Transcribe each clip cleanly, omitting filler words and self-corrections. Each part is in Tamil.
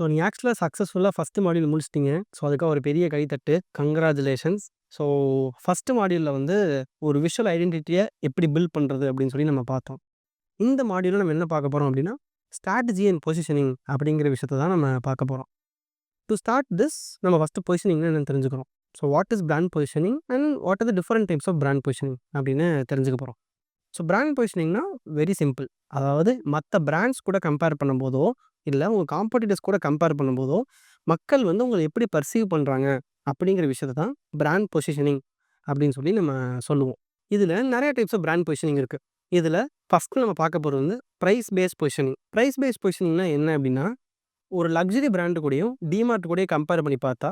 ஸோ நீங்க ஆக்சுவலா சக்ஸஸ்ஃபுல்லா ஃபர்ஸ்ட் மாடியூல் முடிச்சிட்டீங்க. ஸோ அதுக்காக ஒரு பெரிய கைத்தட்டு. கங்ராஜுலேஷன்ஸ். ஸோ ஃபர்ஸ்ட் மாடியூல்ல வந்து ஒரு விஷுவல் ஐடென்டிட்டிய எப்படி பில்ட் பண்றது அப்படின்னு சொல்லி நம்ம பார்த்தோம். இந்த மாடியூல்ல நம்ம என்ன பார்க்க போறோம் அப்படின்னா, ஸ்ட்ராட்டஜி அண்ட் பொசிஷனிங் அப்படிங்கிற விஷயத்த தான் நம்ம பார்க்க போறோம். டு ஸ்டார்ட் திஸ் நம்ம ஃபர்ஸ்ட் பொசிஷனிங்னா என்னன்னு தெரிஞ்சுக்கிறோம். So what is brand positioning and what are the different types of brand positioning அப்படின்னு தெரிஞ்சுக்க போறோம். ஸோ பிராண்ட் பொசிஷனிங்னா வெரி சிம்பிள். அதாவது மத்த பிராண்ட்ஸ் கூட கம்பேர் பண்ணும்போதோ, இல்ல உங்க காம்படிட்டர்ஸ் கூட கம்பேர் பண்ணும்போதோ, மக்கள் வந்து உங்கள எப்படி பர்சீவ் பண்றாங்க அப்படிங்கிற விஷயத்த தான் பிராண்ட் பொசிஷனிங் அப்படின்னு சொல்லி நம்ம சொல்லுவோம். இதுல நெறைய டைப்ஸ் ஆஃப் பிராண்ட் பொசிஷனிங் இருக்கு. இதுல ஃபர்ஸ்ட் நம்ம பார்க்க போறது வந்து price based positioning. Price based பொசிஷனிங்னா என்ன அப்படின்னா, ஒரு லக்ஸரி பிராண்ட் கூடயும், டிமார்ட் கூடயும் கம்பேர் பண்ணி பார்த்தா,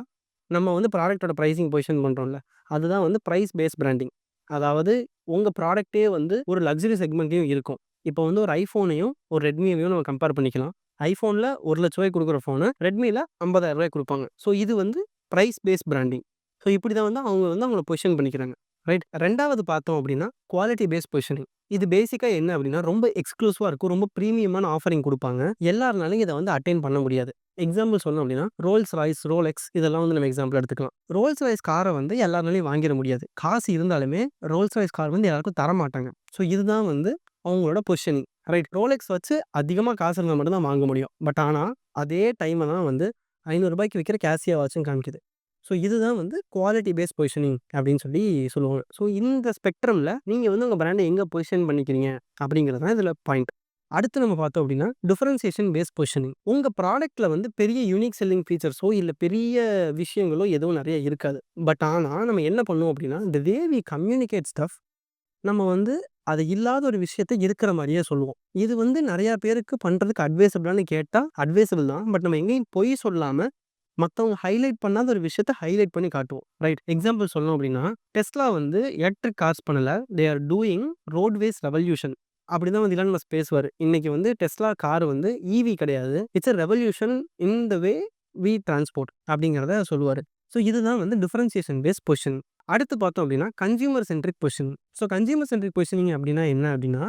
நம்ம வந்து ப்ராடக்ட்டோட பிரைசிங் பொசிஷன் பண்றோம்ல, அதுதான் வந்து பிரைஸ் பேஸ்ட் பிராண்டிங். அதாவது உங்க ப்ராடக்ட்டே வந்து ஒரு லக்ஸரி செக்மெண்ட்லயும் இருக்கும். இப்போ வந்து ஒரு ஐஃபோனையும், ஒரு ரெட்மியையும் நம்ம கம்பேர் பண்ணிக்கலாம். ஐஃபோன்ல ரூ. 1,00,000 குடுக்குற ஃபோன, ரெட்மில ரூ. 50,000 குடுப்பாங்க. ஸோ இது வந்து பிரைஸ் பேஸ்ட் பிராண்டிங். ஸோ இப்படி தான் வந்து அவங்க வந்து அவங்கள பொசிஷன் பண்ணிக்கிறாங்க. ரைட். 2வது பார்த்தோம் அப்படின்னா, குவாலிட்டி பேஸ்ட் பொசிஷனிங். இது பேசிக்கா என்ன அப்படின்னா, ரொம்ப எக்ஸ்க்ளூசிவா இருக்கும். ரொம்ப பிரீமியமான ஆஃபரிங் குடுப்பாங்க. எல்லாருனாலயும் இத வந்து அட்டைன் பண்ண முடியாது. எக்ஸாம்பிள் சொல்லணும் அப்படின்னா, ரோல்ஸ் ராய்ஸ், ரோலெக்ஸ் இதெல்லாம் வந்து நம்ம எக்ஸாம்பிள் எடுத்துக்கலாம். ரோல்ஸ் ராய்ஸ் கார வந்து எல்லாராலயும் வாங்கிற முடியாது. காசு இருந்தாலுமே ரோல்ஸ் ராய்ஸ் கார் வந்து எல்லாருக்கும் தரமாட்டாங்க. ஸோ இதுதான் வந்து அவங்களோட பொசிஷனிங். ரைட். ரோலெக்ஸ் வச்சு அதிகமா காசு இருந்தா மட்டும் தான் வாங்க முடியும். பட் ஆனா, அதே டைம தான் வந்து ரூ. 500க்கு விக்கிற கேசியா வாட்சும் காமிக்குது. ஸோ இதுதான் வந்து குவாலிட்டி பேஸ்ட் பொசிஷனிங் அப்படின்னு சொல்லி சொல்லுவாங்க. ஸோ இந்த ஸ்பெக்ட்ரம்ல நீங்க வந்து உங்க பிராண்ட எங்க பொசிஷன் பண்ணிக்கிறீங்க அப்படிங்கிறது தான் இதுல பாயிண்ட். அடுத்து நம்ம பார்த்தோம் அப்படின்னா, டிஃபரன்சியேஷன் பேஸ்ட் பொசிஷனிங். உங்க ப்ராடக்ட்ல வந்து பெரிய யூனிக் செல்லிங் ஃபீச்சர்ஸோ, இல்ல பெரிய விஷயங்களோ எதுவும் நெறைய இருக்காது. பட் ஆனா, நம்ம என்ன பண்ணுவோம் அப்படின்னா, தி வே வி கம்யூனிகேட் ஸ்டஃப் நம்ம வந்து அது இல்லாத ஒரு விஷயத்த இருக்கிற மாரியே சொல்லுவோம். இது வந்து நெறைய பேருக்கு பண்றதுக்கு அட்வைசபிளான்னு கேட்டா, அட்வைசபிள் தான். பட் நம்ம எங்கேயும் பொய் சொல்லாம, மத்தவங்க ஹைலைட் பண்ணாத ஒரு விஷயத்த ஹைலைட் பண்ணி காட்டுவோம். ரைட். எக்ஸாம்பிள் சொல்லணும் அப்படின்னா, டெஸ்லா வந்து எலக்ட்ரிக் கார்ஸ் பண்ணல. They are doing roadways revolution. அப்படிதான் வந்து எலான் மஸ்க் பேசுவாரு. இன்னைக்கு வந்து டெஸ்லா கார் வந்து ஈவி கிடையாது. It's a revolution in the way we transport அப்படிங்கிறத சொல்லுவாரு. ஸோ இதுதான் வந்து டிஃபரன்சியேஷன் பேஸ்ட் பொசிஷன். அடுத்து பார்த்தோம் அப்படின்னா, consumer centric position. So consumer centric positioning அப்படின்னா என்ன அப்படின்னா,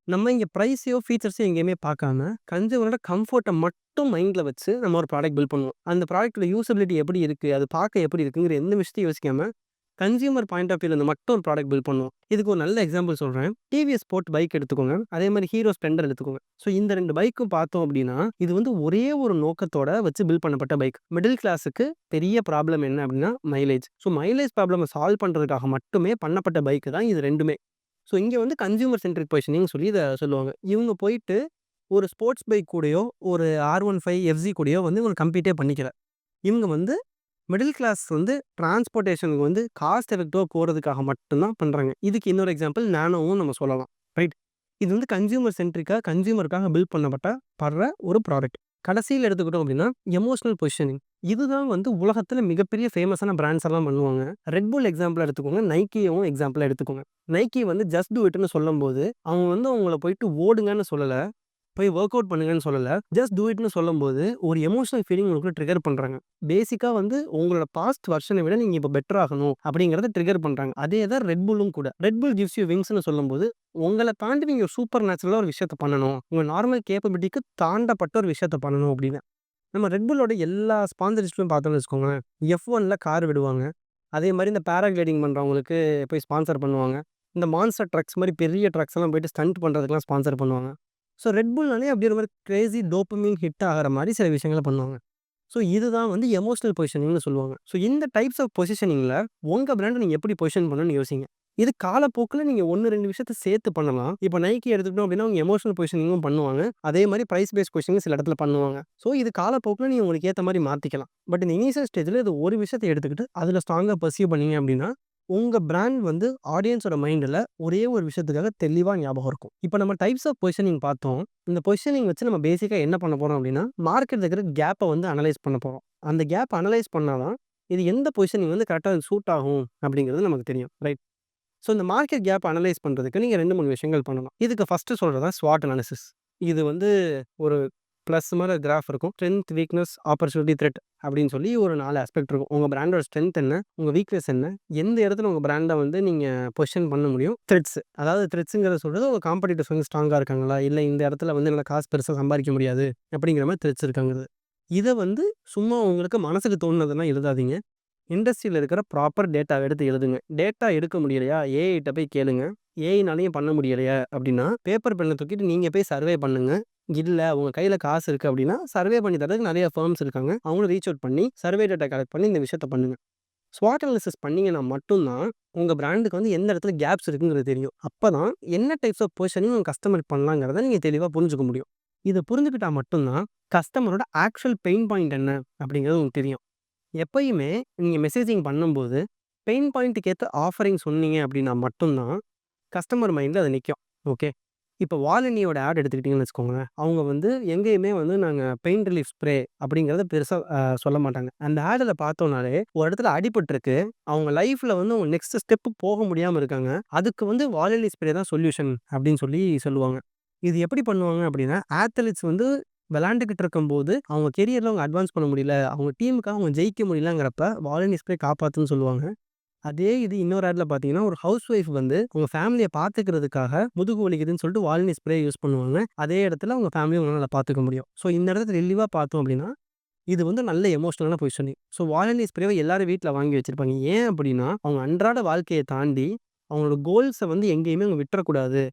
நம்ம இங்க பிரைஸையோ, ஃபீச்சர்ஸையோ எங்கேயுமே பார்க்காம, கன்சியூமரோட கம்ஃபோர்ட்ட மட்டும் மைண்ட்ல வச்சு நம்ம ஒரு ப்ராடக்ட் பில்ட் பண்ணுவோம். அந்த ப்ராடக்ட்டோட யூசபிலிட்டி எப்படி இருக்கு? அது பார்க்க எப்படி இருக்குங்கிற எந்த விஷயத்தையும் யோசிக்காம, கன்சியூமர் பாயிண்ட் ஆஃப் வியூல இருந்து மட்டும் ஒரு ப்ராடக்ட் பில்ட் பண்ணுவோம். இதுக்கு ஒரு நல்ல எக்ஸாம்பிள் சொல்றேன். டிவிஎஸ் ஸ்போர்ட் பைக் எடுத்துக்கோங்க. அதே மாரி ஹீரோ ஸ்ப்ளெண்டர் எடுத்துக்கோங்க. ஸோ இந்த 2 பைக்கும் பார்த்தோம் அப்படின்னா, இது வந்து ஒரே ஒரு நோக்கத்தோட வச்சு பில்ட் பண்ணப்பட்ட பைக். மிடில் கிளாஸுக்கு பெரிய ப்ராப்ளம் என்ன அப்படின்னா மைலேஜ். ஸோ மைலேஜ் ப்ராப்ளம சால்வ் பண்றதுக்காக மட்டுமே பண்ணப்பட்ட பைக் தான் இது 2மே. ஸோ இங்க வந்து கன்சியூமர் சென்ட்ரிக் பொசிஷனிங் சொல்லி இத சொல்லுவாங்க. இவங்க போயிட்டு ஒரு ஸ்போர்ட்ஸ் பைக் கூடயோ, ஒரு R15 எஃப்ஜி கூடயோ வந்து இவங்க கம்பீட்டே பண்ணிக்கல. இவங்க வந்து மிடில் கிளாஸ் வந்து டிரான்ஸ்போர்ட்டேஷனுக்கு வந்து காஸ்ட் எஃபெக்டிவா போறதுக்காக மட்டும் தான் பண்றாங்க. இதுக்கு இன்னொரு எக்ஸாம்பிள் நானோவும் நம்ம சொல்லலாம். ரைட். இது வந்து கன்சியூமர் சென்ட்ரிக்கா கன்சியூமருக்காக பில்ட் பண்ணப்பட்ட படுற ஒரு ப்ராடக்ட். கடைசியில எடுத்துக்கிட்டோம் அப்படின்னா, எமோஷனல் பொசிஷனிங். இதுதான் வந்து உலகத்துல மிகப்பெரிய ஃபேமஸான பிராண்ட்ஸ் எல்லாம் பண்ணுவாங்க. ரெட் புல் எக்ஸாம்பிளா எடுத்துக்கோங்க. நைக்கியவும் எக்ஸாம்பிளா எடுத்துக்கோங்க. நைக்கி வந்து ஜஸ்ட் டூ இட்ன்னு சொல்லும்போது, அவங்க வந்து உங்கள போயிட்டு ஓடுங்கன்னு சொல்லல. போய் வொர்க் அவுட் பண்ணுங்கன்னு சொல்லல. ஜஸ்ட் டூ இட்ன்னு சொல்லும்போது, ஒரு எமோஷனல் ஃபீலிங் உங்களுக்குள்ள ட்ரிகர் பண்றாங்க. பேசிக்கா வந்து உங்களோட பாஸ்ட் வெர்ஷன விட நீங்க இப்ப பெட்டர் ஆகணும் அப்படிங்கிறத ட்ரிகர் பண்றாங்க. அதே தான் ரெட் புல்லும் கூட. ரெட் புல் கிவ்ஸ் யூ விங்ஸ்ன்னு சொல்லும்போது, உங்கள தாண்டி நீங்க சூப்பர் நேச்சுரலா ஒரு விஷயத்த பண்ணணும். உங்க நார்மல் கேப்பபிலிட்டிக்கு தாண்டப்பட்ட ஒரு விஷயத்த பண்ணணும் அப்படின்னு. நம்ம ரெட் புல்லோட எல்லா ஸ்பான்சர்ஷிப்பும் பார்த்தோம்னு வச்சுக்கோங்களேன். F1ல கார் விடுவாங்க. அதே மாரி இந்த பேராகிளைடிங் பண்றவங்களுக்கு போய் ஸ்பான்சர் பண்ணுவாங்க. இந்த மான்ஸ்டர் ட்ரக்ஸ் மாரி பெரிய ட்ரக்ஸ் எல்லாம் போயிட்டு ஸ்டண்ட் பண்றதுக்குலாம் ஸ்பான்சர் பண்ணுவாங்க. ஸோ ரெட் புல்னாலே அப்படியே ஒரு மாரி கிரேசி டோப்பமைன் ஹிட் ஆகுற மாரி சில விஷயங்கள பண்ணுவாங்க. ஸோ இதுதான் வந்து எமோஷனல் பொசிஷனிங்னு சொல்லுவாங்க. ஸோ இந்த டைப்ஸ் ஆஃப் பொசிஷனிங்ல உங்க பிராண்ட நீங்க எப்படி பொசிஷன் பண்ணணும்னு யோசிங்க. இது காலப்போக்குல நீங்க 1, 2 விஷயத்த சேர்த்து பண்ணலாம். இப்ப நைக்கி எடுத்துக்கிட்டோம் அப்படின்னா, அவங்க எமோஷனல் பொசிஷனிங்கும் பண்ணுவாங்க. அதே மாரி பிரைஸ் பேஸ்ட் பொசிஷனிங் சில இடத்துல பண்ணுவாங்க. ஸோ இது காலப்போக்குல நீங்க உங்களுக்கு ஏத்த மாரி மாத்திக்கலாம். பட் இந்த இனிஷியல் ஸ்டேஜ்ல இது ஒரு விஷயத்த எடுத்துக்கிட்டு, அதுல ஸ்ட்ராங்கா பர்சீவ் பண்ணீங்க அப்படின்னா, உங்க பிராண்ட் வந்து ஆடியன்ஸோட மைண்ட்ல ஒரே ஒரு விஷயத்துக்காக தெளிவா ஞாபகம் இருக்கும். இப்ப நம்ம டைப்ஸ் ஆஃப் பொசிஷனிங் பார்த்தோம். இந்த பொசிஷனிங் வச்சு நம்ம பேசிக்கா என்ன பண்ண போறோம் அப்படின்னா, மார்க்கெட்ல இருக்கிற கேப்ப வந்து அனலைஸ் பண்ண போறோம். அந்த கேப் அனலைஸ் பண்ணா தான், இது எந்த பொசிஷனிங் வந்து கரெக்ட்டா சூட் ஆகும் அப்படிங்கிறது நமக்கு தெரியும். ரைட். ஸோ இந்த மார்க்கெட் கேப் அனலைஸ் பண்றதுக்கு நீங்க 2, 3 விஷயங்கள் பண்ணலாம். இதுக்கு ஃபர்ஸ்ட்டு சொல்றது தான் ஸ்வாட் அனாலிசிஸ். இது வந்து ஒரு பிளஸ் மாரி கிராஃப் இருக்கும். ஸ்ட்ரெங்த், வீக்னஸ், ஆப்பர்ச்சுனிட்டி, த்ரெட் அப்படின்னு சொல்லி ஒரு 4 ஆஸ்பெக்ட் இருக்கும். உங்க பிராண்டோட ஸ்ட்ரெங்த் என்ன? உங்க வீக்னஸ் என்ன? எந்த இடத்துல உங்க பிராண்ட வந்து நீங்க பொசிஷன் பண்ண முடியும்? த்ரெட்ஸ். அதாவது த்ரெட்ஸ்ங்கிறத சொல்றது உங்க காம்படிட்டர்ஸ் வந்து ஸ்ட்ராங்கா இருக்காங்களா? இல்ல இந்த இடத்துல வந்து என்னால காசு பெருசா சம்பாரிக்க முடியாது அப்படிங்கிற மாரி த்ரெட்ஸ் இருக்காங்கிறது. இத வந்து சும்மா உங்களுக்கு மனசுக்கு தோணுனதெல்லாம் எழுதாதீங்க. இண்டஸ்ட்ரியில இருக்கிற ப்ராப்பர் டேட்டாவ எடுத்து எழுதுங்க. டேட்டா எடுக்க முடியலையா, ஏஐட்ட போய் கேளுங்க. ஏஐனாலயும் பண்ண முடியலையா அப்படின்னா, பேப்பர் பென்ன தூக்கிட்டு நீங்க போய் சர்வே பண்ணுங்க. இல்ல உங்க கையில காசு இருக்கு அப்படின்னா, சர்வே பண்ணி தர்றதுக்கு நெறைய ஃபர்ம்ஸ் இருக்காங்க. அவங்கள ரீச் அவுட் பண்ணி, சர்வே டேட்டா கலெக்ட் பண்ணி இந்த விஷயத்த பண்ணுங்க. ஸ்வாட் அனாலிசிஸ் பண்ணீங்கன்னா மட்டும் தான், உங்க பிராண்டுக்கு வந்து எந்த இடத்துல கேப்ஸ் இருக்குங்கிறது தெரியும். அப்பதான் என்ன டைப்ஸ் ஆஃப் பொசிஷனிங் உங்க கஸ்டமருக்கு பண்ணலாங்கிறத நீங்க தெளிவா புரிஞ்சுக்க முடியும். இத புரிஞ்சுக்கிட்டா மட்டும் தான், கஸ்டமரோட ஆக்சுவல் பெயின் பாயிண்ட் என்ன அப்படிங்கிறது உங்களுக்கு தெரியும். எப்பயுமே நீங்க மெசேஜிங் பண்ணும்போது, பெயின் பாயிண்ட்க்கு ஏத்த ஆஃபரிங் சொன்னீங்க அப்படின்னா மட்டும் தான், கஸ்டமர் மைண்ட்ல அது நிக்கும். ஓகே. இப்ப வாலனியோட ஆட் எடுத்துக்கிட்டீங்கன்னு வச்சுக்கோங்களேன். அவங்க வந்து எங்கேயுமே வந்து நாங்க பெயின் ரிலீஃப் ஸ்ப்ரே அப்படிங்கிறத பெருசா சொல்ல மாட்டாங்க. அந்த ஆடுல பார்த்தோம்னாலே, ஒரு இடத்துல அடிபட்டுருக்கு. அவங்க லைஃப்ல வந்து அவங்க நெக்ஸ்ட் ஸ்டெப் போக முடியாம இருக்காங்க. அதுக்கு வந்து வாலனி ஸ்ப்ரே தான் சொல்யூஷன் அப்படின்னு சொல்லி சொல்லுவாங்க. இது எப்படி பண்ணுவாங்க அப்படின்னா, ஆத்லீட்ஸ் வந்து விளையாண்டுக்கிட்டு இருக்கும்போது, அவங்க கெரியர்ல அவங்க அட்வான்ஸ் பண்ண முடியல. அவங்க டீமுக்காக அவங்க ஜெயிக்க முடியலங்கிறப்ப, வாலனி ஸ்ப்ரே காப்பாத்துன்னு சொல்லுவாங்க. அதே இது இன்னொரு ஆட்ல பார்த்தீங்கன்னா, ஒரு ஹவுஸ் ஒய்ஃப் வந்து உங்க ஃபேமிலிய பார்த்துக்கிறதுக்காக முதுகு வலிக்குதுன்னு சொல்லிட்டு வால்னி ஸ்ப்ரே யூஸ் பண்ணுவாங்க. அதே இடத்துல உங்க ஃபேமிலிய உங்களால பார்த்துக்க முடியும். ஸோ இந்த இடத்துல தெளிவா பார்த்தோம் அப்படின்னா, இது வந்து நல்ல எமோஷனலான பொசிஷனிங். ஸோ வாலனி ஸ்ப்ரேவ எல்லாரும் வீட்ல வாங்கி வச்சிருப்பாங்க. ஏன் அப்படின்னா, அவங்க அன்றாட வாழ்க்கைய தாண்டி அவங்களோட கோல்ஸ வந்து எங்கேயுமே அவங்க விட்டுறக்கூடாது.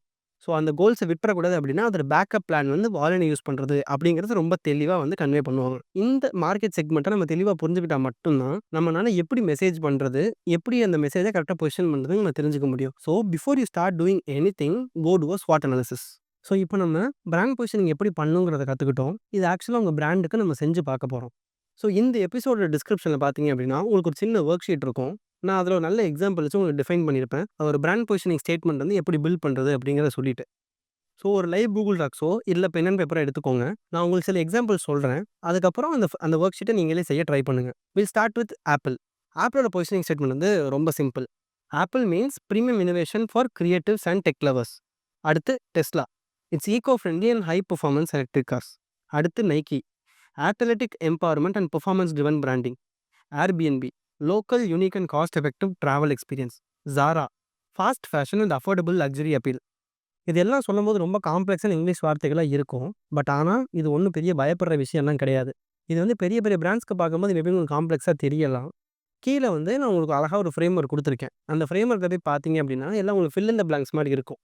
ஸோ அந்த கோல்ஸ விட்டுறக்கூடாது அப்படின்னா, அதோட பேக்கப் பிளான் வந்து வாலனி யூஸ் பண்றது அப்படிங்கிறது ரொம்ப தெளிவா வந்து கன்வே பண்ணுவாங்க. இந்த மார்க்கெட் செக்மெண்ட்ட நம்ம தெளிவா புரிஞ்சுக்கிட்டா மட்டும் தான், நம்மனால எப்படி மெசேஜ் பண்றது, எப்படி அந்த மெசேஜ கரெக்ட்டா பொசிஷன் பண்றதுன்னு நம்ம தெரிஞ்சுக்க முடியும். So before you start doing anything, go do a ஸ்வாட் அனாலிசிஸ். ஸோ இப்போ நம்ம பிராண்ட் பொசிஷனிங் எப்படி பண்ணணுங்கிறத கத்துக்கிட்டோம். இது ஆக்சுவலா உங்க பிராண்டுக்கு நம்ம செஞ்சு பார்க்க போறோம். ஸோ இந்த எபிசோடோட டிஸ்கிரிப்ஷன்ல பார்த்தீங்க அப்படின்னா, உங்களுக்கு ஒரு சின்ன ஒர்க் ஷீட் இருக்கும். நான் அதில ஒரு நல்ல எக்ஸாம்பிள் வச்சு உங்களுக்கு டிஃபைன் பண்ணியிருப்பேன். ஒரு பிராண்ட் பொசிஷனிங் ஸ்டேட்மெண்ட் வந்து எப்படி பில்ட் பண்றது அப்படிங்கிறத சொல்லிட்டு. ஸோ ஒரு லைவ் கூகுள் டாக்ஸோ, இல்ல பென் அண்ட் பேப்பரோ எடுத்துக்கோங்க. நான் உங்களுக்கு சில எக்ஸாம்பிள் சொல்றேன். அதுக்கப்புறம் அந்த வொர்க் ஷீட்ட நீங்களே செய்ய ட்ரை பண்ணுங்க. Will start with Apple. ஆப்பிளோட பொசிஷனிங் ஸ்டேட்மெண்ட் வந்து ரொம்ப simple. Apple means premium innovation for creatives and tech lovers. அடுத்து Tesla. It's eco friendly and high performance electric cars. அடுத்து Nike. Athletic empowerment and performance driven branding. Airbnb. Local, unique and cost effective travel experience. Zara. Fast fashion and affordable luxury appeal. இதெல்லாம் சொல்லும்போது ரொம்ப காம்ப்ளெக்ஸான இங்கிலீஷ் வார்த்தைகளா இருக்கும். பட் ஆனா, இது ஒண்ணும் பெரிய பயப்படுற விஷயம்லாம் கிடையாது. இது வந்து பெரிய பெரிய பிராண்ட்ஸ்க்கு பார்க்கும்போது மேபி உங்களுக்கு காம்ப்ளெக்ஸா தெரியலாம். கீழ வந்து நான் உங்களுக்கு அழகா ஒரு ஃப்ரேம் ஒர்க் குடுத்துருக்கேன். அந்த ஃப்ரேம் ஒர்க்ல போய் பார்த்தீங்க அப்படின்னா, எல்லாம் உங்களுக்கு ஃபில் இன் த பிளாங்க்ஸ் மாரி இருக்கும்.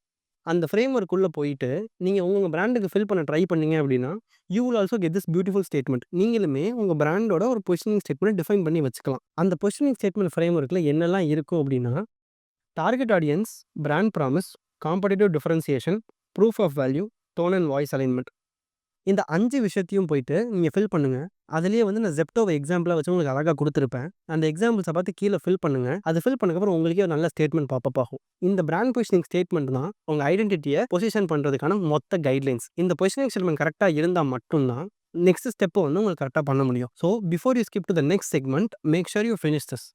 அந்த ஃப்ரேம் ஒர்க்குள்ள போயிட்டு, நீங்க உங்க பிராண்டுக்கு ஃபில் பண்ண ட்ரை பண்ணீங்க அப்படின்னா, you will also get this beautiful statement. நீங்களுமே உங்க பிராண்டோட ஒரு பொசிஷனிங் ஸ்டேட்மெண்ட் டிஃபைன் பண்ணி வச்சுக்கலாம். அந்த பொசிஷனிங் ஸ்டேட்மெண்ட் ஃப்ரேம் ஒர்க்ல என்னெல்லாம் இருக்கும் அப்படின்னா, target audience, brand promise, competitive differentiation, proof of value, tone and voice alignment. இந்த 5 விஷயத்தையும் போயிட்டு நீங்க ஃபில் பண்ணுங்க. அதிலேயே வந்து நான் Zeptoவ எக்ஸாம்பிளா வச்சு உங்களுக்கு அழகா குடுத்திருப்பேன். அந்த எக்ஸாம்பிள்ஸ பார்த்து கீழ ஃபில் பண்ணுங்க. அது ஃபில் பண்ணதுக்கப்புறம் உங்களுக்கே ஒரு நல்ல ஸ்டேட்மெண்ட் பாப்பப் ஆகும். இந்த பிராண்ட் பொசிஷனிங் ஸ்டேட்மெண்ட் தான் உங்க ஐடென்டிட்டிய பொசிஷன் பண்றதுக்கான மொத்த கைட்லைன்ஸ். இந்த பொசிஷனிங் ஸ்டேட்மெண்ட் கரெக்ட்டா இருந்தா மட்டும் தான், நெக்ஸ்ட் ஸ்டெப்ப வந்து உங்களுக்கு கரெக்ட்டா பண்ண முடியும். So before you skip to the next segment, make sure you finish this.